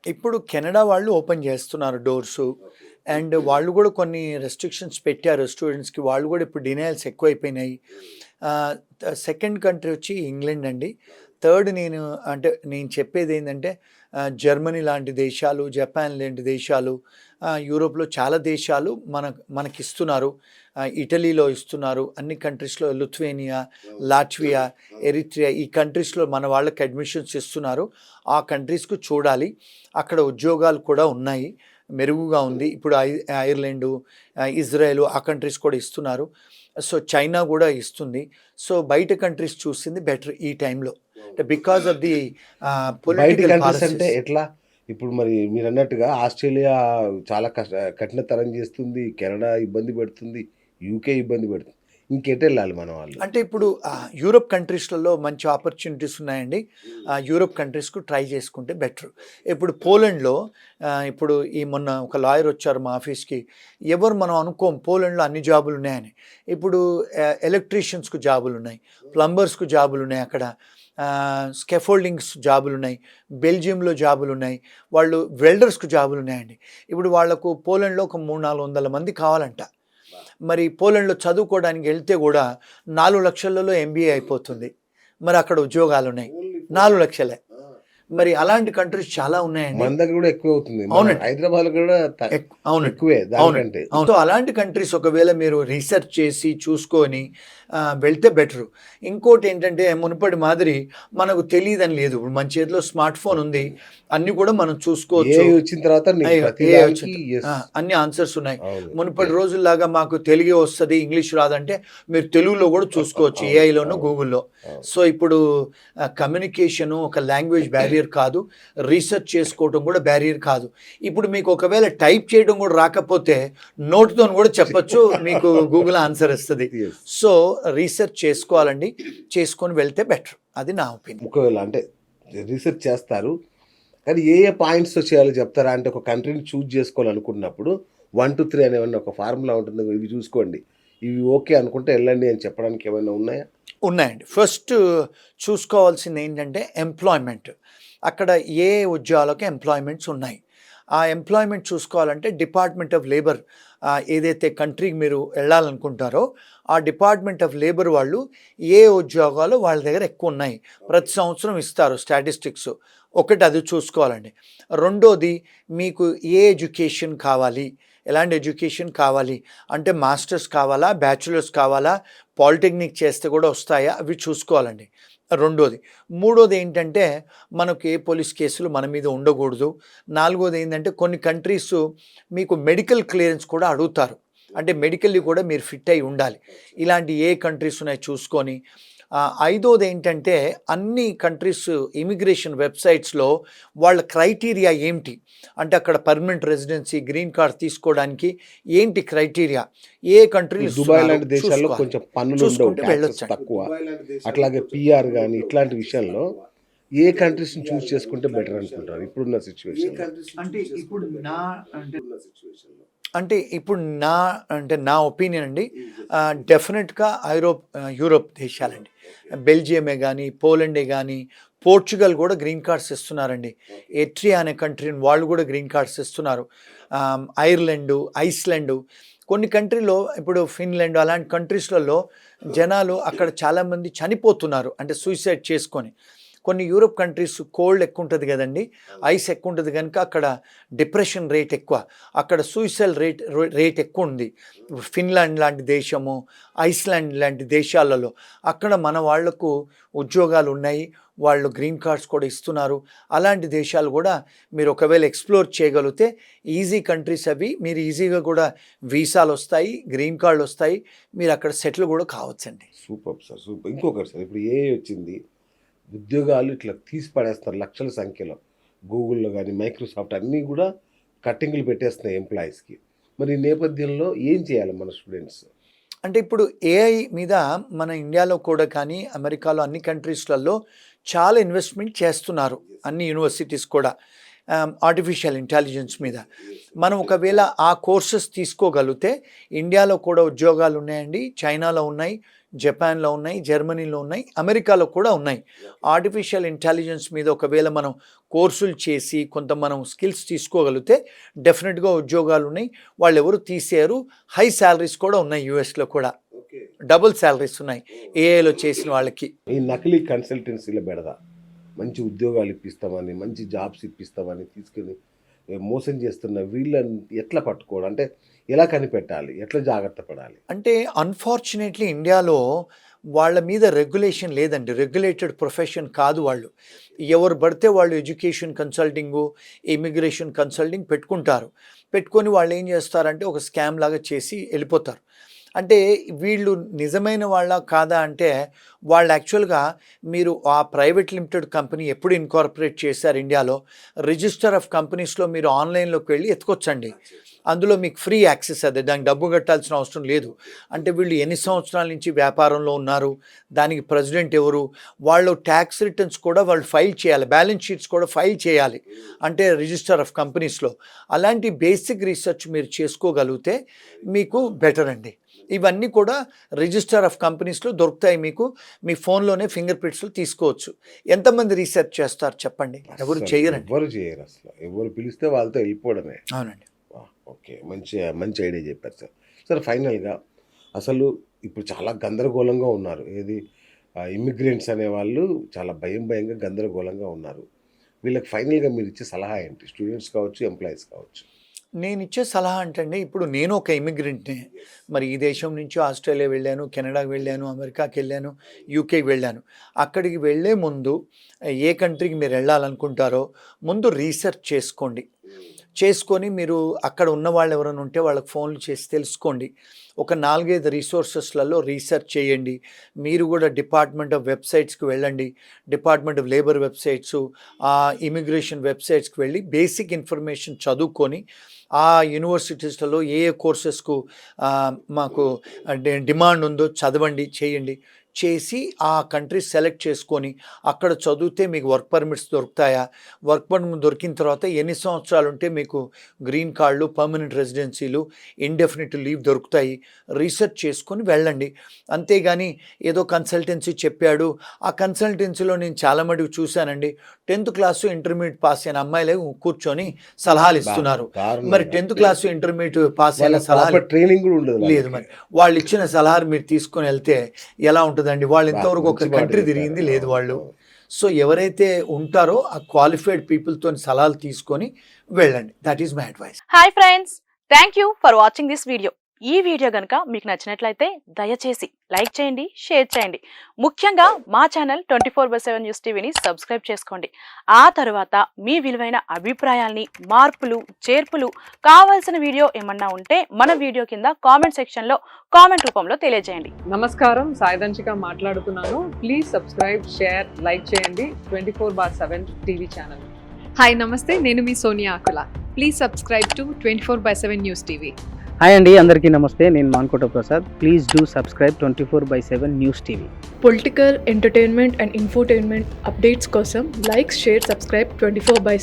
ఇప్పుడు కెనడా వాళ్ళు ఓపెన్ చేస్తున్నారు డోర్సు. అండ్ వాళ్ళు కూడా కొన్ని రెస్ట్రిక్షన్స్ పెట్టారు స్టూడెంట్స్‌కి. వాళ్ళు కూడా ఇప్పుడు డినయల్స్ ఎక్కువైపోయినాయి. ఆహ్, సెకండ్ కంట్రీ వచ్చి ఇంగ్లాండ్ అండి. థర్డ్ నేను చెప్పేదేంటంటే జర్మనీ లాంటి దేశాలు, జపాన్ లాంటి దేశాలు, యూరోప్‌లో చాలా దేశాలు మనకిస్తున్నారు. ఇటలీలో ఇస్తున్నారు. అన్ని కంట్రీస్‌లో లిథువేనియా, లాట్వియా, ఎరిట్రియా ఈ కంట్రీస్‌లో మన వాళ్ళకి అడ్మిషన్స్ ఇస్తున్నారు. ఆ కంట్రీస్‌కి చూడాలి. అక్కడ ఉద్యోగాలు కూడా ఉన్నాయి. మెరుగుగా ఉంది. ఇప్పుడు ఐర్లాండు, ఇజ్రాయెల్ ఆ కంట్రీస్ కూడా ఇస్తున్నారు. సో, చైనా కూడా ఇస్తుంది. సో, బయట కంట్రీస్ చూసింది బెటర్ ఈ టైంలో. బికాస్ ఆఫ్ ది బయటి పొలిటికల్ కంట్రీస్ అంటే పాలసీస్. ఎట్లా? ఇప్పుడు మరి మీరన్నట్టుగా ఆస్ట్రేలియా చాలా కఠినతరం చేస్తుంది. కెనడా ఇబ్బంది పెడుతుంది. యూకే ఇబ్బంది పెడుతుంది. ఇంకెటెళ్ళాలి మన వాళ్ళు? అంటే ఇప్పుడు యూరోప్ కంట్రీస్‌లలో మంచి ఆపర్చునిటీస్ ఉన్నాయండి. యూరోప్ కంట్రీస్‌కు ట్రై చేసుకుంటే బెటర్. ఇప్పుడు పోలాండ్‌లో ఇప్పుడు మొన్న ఒక లాయర్ వచ్చారు మా ఆఫీస్‌కి. మనం అనుకోం పోలాండ్‌లో అన్ని జాబులు ఉన్నాయని. ఇప్పుడు ఎలక్ట్రీషియన్స్‌కు జాబులున్నాయి. ప్లంబర్స్‌కు జాబులున్నాయి అక్కడ. స్కాఫోల్డింగ్స్ జాబులున్నాయి. బెల్జియంలో జాబులున్నాయి. వాళ్ళు వెల్డర్స్‌కు జాబులున్నాయండి. ఇప్పుడు వాళ్ళకు పోలాండ్‌లో ఒక 300, 400 మంది కావాలంట. మరి పోలాండ్‌లో చదువుకోవడానికి వెళ్తే కూడా 4,00,000లో ఎంబీఏ అయిపోతుంది. మరి అక్కడ ఉద్యోగాలున్నాయి. 4,00,000. మరి అలాంటి కంట్రీస్ చాలా ఉన్నాయండి. మన దగ్గర కూడా ఎక్కువే అవుతుంది. మన అవునండి. హైదరాబాద్‌లో కూడా అవునండి. ఎక్కువే అవునండి. దానికంటే. అవును. సో, అలాంటి కంట్రీస్ ఒకవేళ మీరు రీసెర్చ్ చేసి చూసుకొని వెళ్తే బెటరు. ఇంకోటేంటంటే మునుపటి మాదిరి మనకు తెలీదని లేదు. ఇప్పుడు మన చేతిలో స్మార్ట్ ఫోన్ ఉంది. అన్నీ కూడా మనం చూసుకోవచ్చు. ఏఐ వచ్చిన తర్వాత నీకు ప్రతి ఏఐ దానికి వచ్చింది. యెస్. అన్ని ఆన్సర్స్ ఉన్నాయి. అవును. మునుపటి రోజుల్లాగా మాకు తెలుగే వస్తది, ఇంగ్లీష్ రాదంటే మీరు తెలుగులో కూడా చూసుకోవచ్చు అవును. ఏఐలోను, అవును. గూగుల్‌లో. అవును. సో, ఇప్పుడు కమ్యూనికేషను ఒక లాంగ్వేజ్ బ్యారియర్ కాదు. రీసెర్చ్ చేసుకోవటం కూడా బ్యారియర్ కాదు. ఇప్పుడు మీకు ఒకవేళ టైప్ చేయడం కూడా రాకపోతే నోట్‌తోని కూడా చెప్పొచ్చు. మీకు గూగుల్ ఆన్సర్ ఇస్తది. యెస్. సో, రీసెర్చ్ చేసుకోవాలండి. చేసుకొని వెళ్తే బెటర్. అది నా ఒపీనియన్. ఒకవేళ అంటే రీసెర్చ్ చేస్తారు. కానీ ఏ ఏ పాయింట్స్‌తో చేయాలో చెప్తారా? అంటే ఒక కంట్రీని చూజ్ చేసుకోవాలనుకున్నప్పుడు 1-3 అనే ఏమన్నా ఒక ఫార్ములా ఉంటుంది. ఇవి చూసుకోండి. ఇవి ఓకే అనుకుంటే ఎళ్ళండి అని చెప్పడానికి ఏమైనా ఉన్నాయా? ఉన్నాయండి. ఫస్ట్ చూసుకోవాల్సిందేంటంటే ఎంప్లాయ్‌మెంట్. అక్కడ ఏ ఉద్యోగాలకు ఎంప్లాయ్‌మెంట్స్ ఉన్నాయి. ఆ ఎంప్లాయ్‌మెంట్ చూసుకోవాలంటే డిపార్ట్‌మెంట్ ఆఫ్ లేబర్ ఏదైతే కంట్రీకి మీరు ఎళ్ళాలనుకుంటారో, ఆ డిపార్ట్‌మెంట్ ఆఫ్ లేబర్ వాళ్ళు ఏ ఉద్యోగాలు వాళ్ళ దగ్గర ఎక్కువున్నాయి. ప్రతి సంవత్సరం ఇస్తారు స్టాటిస్టిక్స్. ఒకటి అది చూసుకోవాలండి. రెండోది మీకు ఏ ఎడ్యుకేషన్ కావాలి? ఎలాంటి ఎడ్యుకేషన్ కావాలి? అంటే మాస్టర్స్ కావాలా? బ్యాచిలర్స్ కావాలా? పాలిటెక్నిక్ చేస్తే కూడా వస్తాయా? అవి చూసుకోవాలండి. రెండోది. మూడోదేంటంటే మనకు ఏ పోలీస్ కేసులు మన మీద ఉండకూడదు. నాలుగోదేంటంటే కొన్ని కంట్రీసు మీకు మెడికల్ క్లియరెన్స్ కూడా అడుగుతారు. అంటే మెడికల్లీ కూడా మీరు ఫిట్ అయ్యి ఉండాలి. ఇలాంటి ఏ కంట్రీస్ ఉన్నాయో చూసుకొని ఐదోదేంటంటే అన్ని కంట్రీస్ ఇమిగ్రేషన్ వెబ్‌సైట్స్‌లో వాళ్ళ క్రైటీరియా ఏంటి? అంటే అక్కడ పర్మనెంట్ రెసిడెన్సీ, గ్రీన్ కార్డ్ తీసుకోవడానికి ఏంటి క్రైటీరియా? ఏ కంట్రీలు దుబాయ్ ఇస్తున్నారు లాంటి దేశాల్లో చూసుకోవాలి. కొంచెం పన్నులుండవు. చూసుకుంటే టాక్సెస్ వెళ్ళొచ్చండి. తక్కువ. అట్లాగే పీఆర్ గాని ఇట్లాంటి విషయంలో ఏ కంట్రీస్‌ని చూజ్ చేసుకుంటే బెటర్ అనుకుంటారు ఇప్పుడున్న సిట్యుయేషన్‌లో? అంటే ఇప్పుడు నా అంటే అంటే ఇప్పుడు నా ఒపీనియన్ అండి. డెఫినెట్‌గా యూరోప్ దేశాలండి. బెల్జియమే గానీ, పోలాండే గానీ, పోర్చుగల్ కూడా గ్రీన్ కార్డ్స్ ఇస్తున్నారండి. ఎట్రియా అనే కంట్రీని వాళ్ళు కూడా గ్రీన్ కార్డ్స్ ఇస్తున్నారు. ఐర్లాండు, ఐస్‌లాండు కొన్ని కంట్రీలో ఇప్పుడు ఫిన్లాండ్ అలాంటి కంట్రీస్‌లలో జనాలు అక్కడ చాలామంది చనిపోతున్నారు. అంటే సూసైడ్ చేసుకొని. కొన్ని యూరోప్ కంట్రీస్ కోల్డ్ ఎక్కువుంటది గదండీ! ఐస్ ఎక్కువుంటది గనుక అక్కడ డిప్రెషన్ రేట్ ఎక్కువ. అక్కడ సూసైడ్ రేట్ ఎక్కువుంది. ఫిన్లాండ్ లాంటి దేశము, ఐస్‌లాండ్ లాంటి దేశాలలో. అక్కడ మన వాళ్లకు ఉద్యోగాలున్నాయి. వాళ్ళు గ్రీన్ కార్డ్స్ కూడా ఇస్తున్నారు. అలాంటి దేశాలు గూడా మీరు ఒకవేళ ఎక్స్‌ప్లోర్ చేయగలిగితే ఈజీ కంట్రీస్ అవి. మీరు ఈజీగా గూడా వీసాలొస్తాయి, గ్రీన్ కార్డ్‌లొస్తాయి. మీరక్కడ సెటిల్ గూడా కావచ్చండి. Superb sir. సూపర్. ఇంకొకటి సార్ ఇప్పుడు ఏఐ వచ్చింది. ఉద్యోగాలు ఇట్లా తీసి పడేస్తారు లక్షల సంఖ్యలో. గూగుల్‌లో గాని, మైక్రోసాఫ్ట్ అన్నీ గూడా కట్టింగులు పెట్టేస్తున్నాయి ఎంప్లాయీస్‌కి. మరి ఈ నేపథ్యంలో ఏం చేయాలి మన స్టూడెంట్స్? అంటే ఇప్పుడు ఏఐ మీద మన ఇండియాలో కూడా కానీ, అమెరికాలో అన్ని కంట్రీస్‌లలో చాలా ఇన్వెస్ట్‌మెంట్ చేస్తున్నారు. అన్ని యూనివర్సిటీస్ కూడా. ఆర్టిఫిషియల్ ఇంటెలిజెన్స్ మీద. మనం ఒకవేళ ఆ కోర్సెస్ తీసుకోగలిగితే ఇండియాలో కూడా ఉద్యోగాలున్నాయండి. చైనాలో ఉన్నాయి, జపాన్లో ఉన్నాయి, జర్మనీలో ఉన్నాయి, అమెరికాలో కూడా ఉన్నాయి. ఆర్టిఫిషియల్ ఇంటెలిజెన్స్ మీద ఒకవేళ మనం కోర్సులు చేసి కొంత మనం స్కిల్స్ తీసుకోగలిగితే డెఫినెట్గా ఉద్యోగాలు ఉన్నాయి. వాళ్ళు ఎవరు తీసేయరు. హై శాలరీస్ కూడా ఉన్నాయి, యూఎస్లో కూడా డబుల్ శాలరీస్ ఉన్నాయి ఏఐలో చేసిన వాళ్ళకి. ఈ నకిలీ కన్సల్టెన్సీలో పెడదా మంచి ఉద్యోగాలు ఇప్పిస్తామని, మంచి జాబ్స్ ఇప్పిస్తామని తీసుకుని మోసం చేస్తున్న వీళ్ళని ఎట్లా పట్టుకోవడం, అంటే ఎలా కనిపెట్టాలి, ఎట్లా జాగ్రత్త పడాలి? అంటే అన్ఫార్చునేట్లీ ఇండియాలో వాళ్ళ మీద రెగ్యులేషన్ లేదండి. రెగ్యులేటెడ్ ప్రొఫెషన్ కాదు వాళ్ళు. ఎవరు పడితే వాళ్ళు ఎడ్యుకేషన్ కన్సల్టింగు, ఇమిగ్రేషన్ కన్సల్టింగ్ పెట్టుకొని వాళ్ళు ఏం చేస్తారంటే ఒక స్కామ్ లాగా చేసి వెళ్ళిపోతారు. అంటే వీళ్ళు నిజమైన వాళ్ళ కాదా అంటే వాళ్ళు యాక్చువల్గా మీరు ఆ ప్రైవేట్ లిమిటెడ్ కంపెనీ ఎప్పుడు ఇన్కార్పొరేట్ చేశారు ఇండియాలో, రిజిస్టర్ ఆఫ్ కంపెనీస్లో మీరు ఆన్లైన్లోకి వెళ్ళి ఎత్తుకొచ్చండి. అందులో మీకు ఫ్రీ యాక్సెస్, అదే దానికి డబ్బు కట్టాల్సిన అవసరం లేదు. అంటే వీళ్ళు ఎన్ని సంవత్సరాల నుంచి వ్యాపారంలో ఉన్నారు, దానికి ప్రెసిడెంట్ ఎవరు, వాళ్ళు ట్యాక్స్ రిటర్న్స్ కూడా వాళ్ళు ఫైల్ చేయాలి, బ్యాలెన్స్ షీట్స్ కూడా ఫైల్ చేయాలి అంటే రిజిస్టర్ ఆఫ్ కంపెనీస్లో. అలాంటి బేసిక్ రీసెర్చ్ మీరు చేసుకోగలిగితే మీకు బెటర్ అండి. ఇవన్నీ కూడా రిజిస్టర్ ఆఫ్ కంపెనీస్లో దొరుకుతాయి. మీకు మీ ఫోన్లోనే ఫింగర్ ప్రింట్స్లో తీసుకోవచ్చు. ఎంతమంది రీసెర్చ్ చేస్తారు చెప్పండి? ఎవరు చేయరండి. ఎవరు చేయరు అసలు. ఎవరు పిలిస్తే వాళ్ళతో వెళ్ళిపోవడమే. అవునండి. ఓకే, మంచి ఐడియా చెప్పారు సార్. సార్ ఫైనల్గా అసలు ఇప్పుడు చాలా గందరగోళంగా ఉన్నారు. ఏది ఇమ్మిగ్రెంట్స్ అనేవాళ్ళు చాలా భయంగా గందరగోళంగా ఉన్నారు. వీళ్ళకి ఫైనల్గా మీరు ఇచ్చే సలహా ఏంటి? స్టూడెంట్స్ కావచ్చు, ఎంప్లాయీస్ కావచ్చు. నేను ఇచ్చే సలహా అంటే ఇప్పుడు నేను ఒక ఇమిగ్రెంట్ని. మరి ఈ దేశం నుంచి ఆస్ట్రేలియా వెళ్ళాను, కెనడాకి వెళ్ళాను, అమెరికాకి వెళ్ళాను, యూకేకి వెళ్ళాను. అక్కడికి వెళ్ళే ముందు ఏ కంట్రీకి మీరు వెళ్ళాలనుకుంటారో ముందు రీసెర్చ్ చేసుకొని మీరు అక్కడ ఉన్న వాళ్ళు ఎవరైనా ఉంటే వాళ్ళకి ఫోన్లు చేసి తెలుసుకోండి. ఒక 4-5 రిసోర్సెస్లలో రీసెర్చ్ చేయండి. మీరు కూడా డిపార్ట్మెంట్ ఆఫ్ వెబ్సైట్స్కి వెళ్ళండి, department of labour websites, immigration వెబ్సైట్స్కి వెళ్ళి బేసిక్ ఇన్ఫర్మేషన్ చదువుకొని ఆ యూనివర్సిటీస్లలో ఏ కోర్సెస్కు మాకు డిమాండ్ ఉందో చదవండి, చేసి ఆ కంట్రీ సెలెక్ట్ చేసుకొని అక్కడ చదివితే మీకు వర్క్ పర్మిట్స్ దొరుకుతాయా, వర్క్ పర్మిట్ దొరికిన తర్వాత ఎన్ని సంవత్సరాలు ఉంటే మీకు గ్రీన్ కార్డులు, పర్మనెంట్ రెసిడెన్సీలు, ఇండెఫినిట్ లీవ్ దొరుకుతాయి. రీసెర్చ్ చేసుకొని వెళ్ళండి. అంతేగాని ఏదో కన్సల్టెన్సీ చెప్పాడు, ఆ కన్సల్టెన్సీలో నేను చాలా మటుకు చూశానండి 10th క్లాసు ఇంటర్మీడియట్ పాస్ అయిన అమ్మాయిలే కూర్చొని సలహాలు ఇస్తున్నారు. మరి 10th క్లాసు ఇంటర్మీడియట్ పాస్ అయిన సలహాలు ట్రైనింగ్ కూడా ఉండదు లేదు. మరి వాళ్ళు ఇచ్చిన సలహాలు మీరు తీసుకొని వెళ్తే ఎలా ఉంటుందండి? వాళ్ళు ఇంతవరకు ఒక కంట్రీ తిరిగింది లేదు వాళ్ళు. సో ఎవరైతే ఉంటారో ఆ క్వాలిఫైడ్ పీపుల్తో సలహాలు తీసుకొని వెళ్ళండి. That is my advice. Hi friends, thank you for watching this video. ఈ వీడియో గనుక మీకు నచ్చినట్లయితే దయచేసి లైక్ చేయండి, షేర్ చేయండి. ముఖ్యంగా మా ఛానల్ 24/7 న్యూస్ టీవీని సబ్స్క్రైబ్ చేసుకోండి. ఆ తర్వాత మీ విలువైన అభిప్రాయాల్ని, మార్పులు, చేర్పులు, కావాల్సిన వీడియో ఏమన్నా ఉంటే మన వీడియో కింద కామెంట్ సెక్షన్లో కామెంట్ రూపంలో తెలియజేయండి. నమస్కారం, సాయిదంచిక మాట్లాడుతున్నాను. ప్లీజ్ సబ్స్క్రైబ్, షేర్, లైక్ చేయండి 24/7 టీవీ ఛానల్. హాయ్ నమస్తే, నేను మీ Sonia Akula. Please subscribe to 24/7 news TV. Hi అండి, అందరికీ నమస్తే. నేను Mankota Prasad. Please do subscribe 24/7 news TV. Political, entertainment and infotainment updates కోసం లైక్, షేర్, సబ్స్క్రైబ్ 24/7